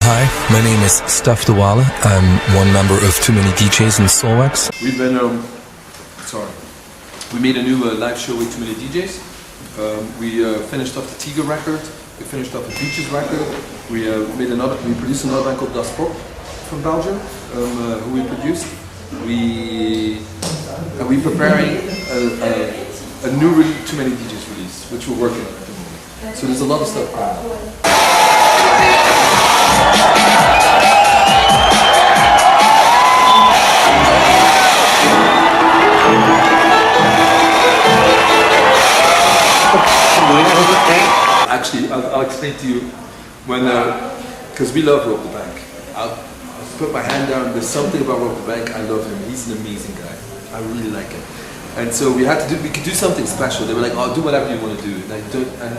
Hi, my name is Stef Dewale. I'm one member of Too Many DJs in Solwax. We've been, we made a new live show with Too Many DJs. We finished off the Tiga record. We finished off the Beaches record. We produced another band called Das Pop from Belgium, who we produced. We're preparing a new Too Many DJs release, which we're working on at the moment. So there's a lot of stuff going on. Actually, I'll explain to you when, because we love Rob the Bank. I'll put my hand down. There's something about Rob the Bank. I love him. He's an amazing guy. I really like him. And so we could do something special. They were like, "Oh, do whatever you want to do." And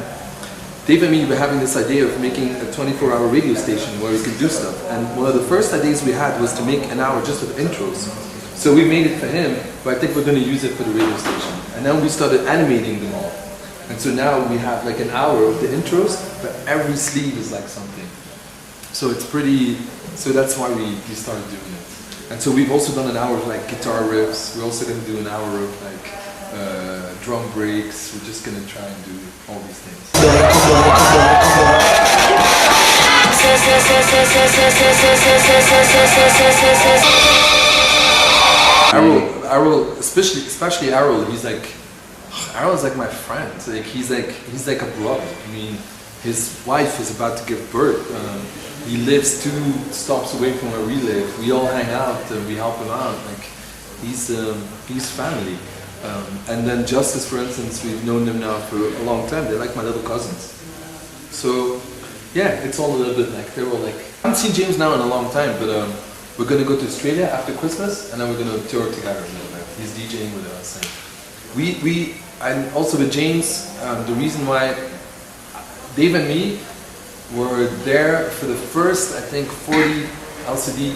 Dave and me were having this idea of making a 24-hour radio station where we could do stuff. And one of the first ideas we had was to make an hour just of intros. So we made it for him, but I think we're going to use it for the radio station. And then we started animating them all. And so now we have like an hour of the intros, but every sleeve is like something. So it's pretty, so that's why we started doing it. And so we've also done an hour of like guitar riffs. We're also going to do an hour of like drum breaks. We're just going to try and do all these things. Errol, especially Errol, Errol's like my friend. He's like a brother. I mean, his wife is about to give birth. He lives 2 stops away from where we live. We all hang out and we help him out. Like he's family. And then Justice, for instance, we've known them now for a long time. They're like my little cousins. So yeah, it's all a little bit like they're all like. I haven't seen James now in a long time, but we're gonna go to Australia after Christmas, and then we're gonna tour together a little bit. He's DJing with us. And and also with James, the reason why Dave and me were there for the first, I think, 40 LCD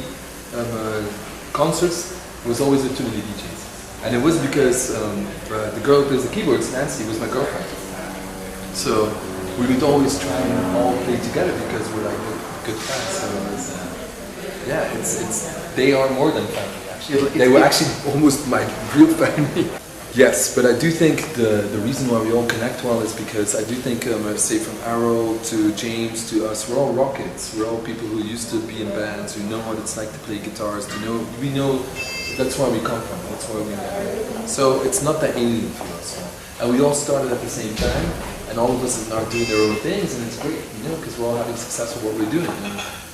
concerts was always with Too Many DJs. And it was because the girl who plays the keyboards, Nancy, was my girlfriend. So we would always try and all play together because we're like good friends. So it was, yeah, they are more than family actually. They were actually almost my real family. Yes, but I do think the reason why we all connect well is because I do think, say from Errol to James to us, we're all rockets. We're all people who used to be in bands, who know what it's like to play guitars, we know that's where we come from, that's where we know. So it's not that alien to us. And we all started at the same time, and all of us are now doing their own things, and it's great, because we're all having success with what we're doing.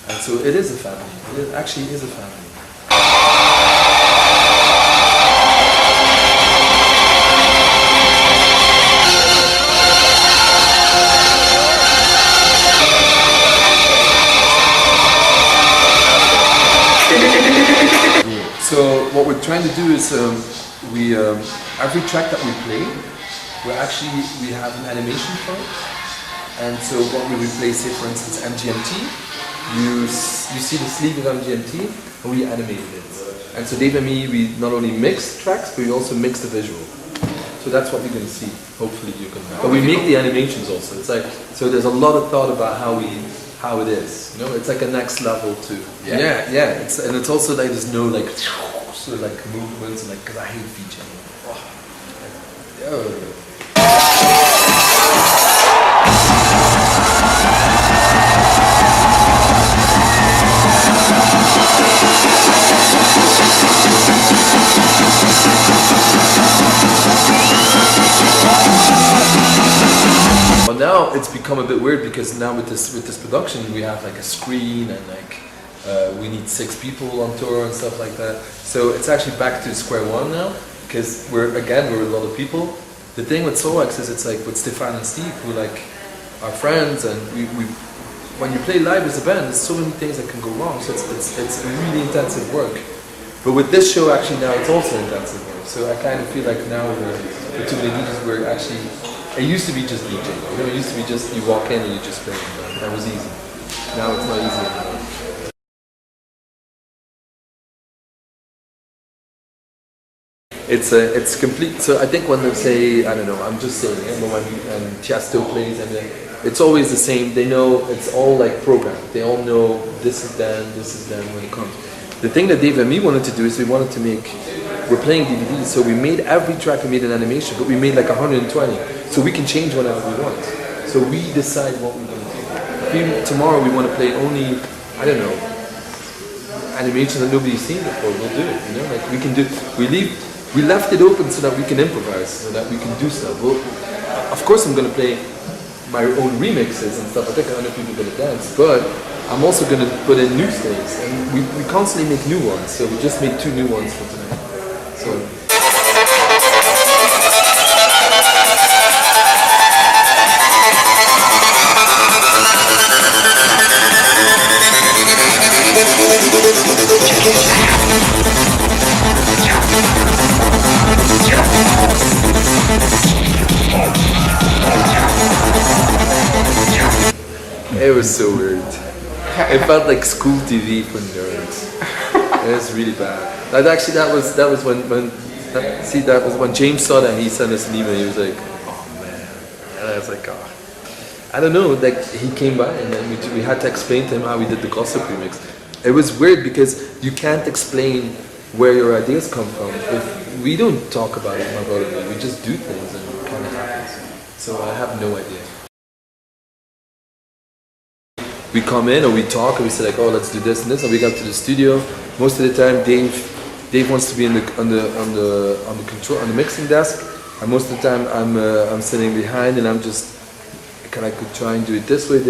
And so it is a family. It actually is a family. So what we're trying to do is every track that we play, we have an animation for it. And so what we replace here, for instance, MGMT, you see the sleeve of MGMT, and we animated it. And so Dave and me, we not only mix tracks, but we also mix the visual. So that's what you're going to see. Hopefully you can. But we make the animations also. It's like, so there's a lot of thought about how it is. It's like a next level too. Yeah. And it's also like there's no like sort of like movements, like, because I hate VJing. Well, now it's become a bit weird because now with this production we have like a screen and like we need 6 people on tour and stuff like that. So it's actually back to square one now because we're a lot of people. The thing with Solwax is it's like with Stefan and Steve who like are friends, and we when you play live as a band, there's so many things that can go wrong. So it's really intensive work. But with this show actually now it's also intensive work. So I kind of feel like now we're Too Many DJs. We're actually. It used to be just DJing. It used to be just you walk in and you just play. That was easy. Now it's not easy anymore. It's complete. So I think when they say, I don't know, I'm just saying, when Tiesto plays and then it's always the same. They know it's all like programmed. They all know this is them when it comes. The thing that Dave and me wanted to do is we wanted to make, we're playing DVDs, so we made every track, we made an animation, but we made like 120, so we can change whenever we want. So we decide what we're going to do. Tomorrow we want to play only, I don't know, animation that nobody's seen before, we'll do it, you know, like we can do, we left it open so that we can improvise, so that we can do stuff. Well, of course I'm going to play my own remixes and stuff like that, I know people are going to dance, but I'm also going to put in new things, and we constantly make new ones, so we just made 2 new ones for tonight. So. It was so weird. It felt like school TV for nerds. It was really bad. Like actually, that was when James saw that, he sent us an email. He was like, "Oh man," and I was like, "Oh, I don't know." Like he came by and then we had to explain to him how we did the gossip remix. It was weird because you can't explain where your ideas come from. If we don't talk about it, my brother and me, we just do things and it kind of happens. So I have no idea. We come in or we talk and we say like, oh, let's do this and this, and we got to the studio. Most of the time, Dave wants to be on the mixing desk, and most of the time I'm sitting behind and I'm just I could try and do it this way, and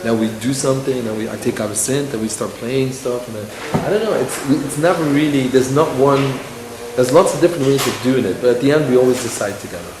now we do something, and I take out a synth and we start playing stuff, and I don't know. It's never really. There's not one. There's lots of different ways of doing it, but at the end we always decide together.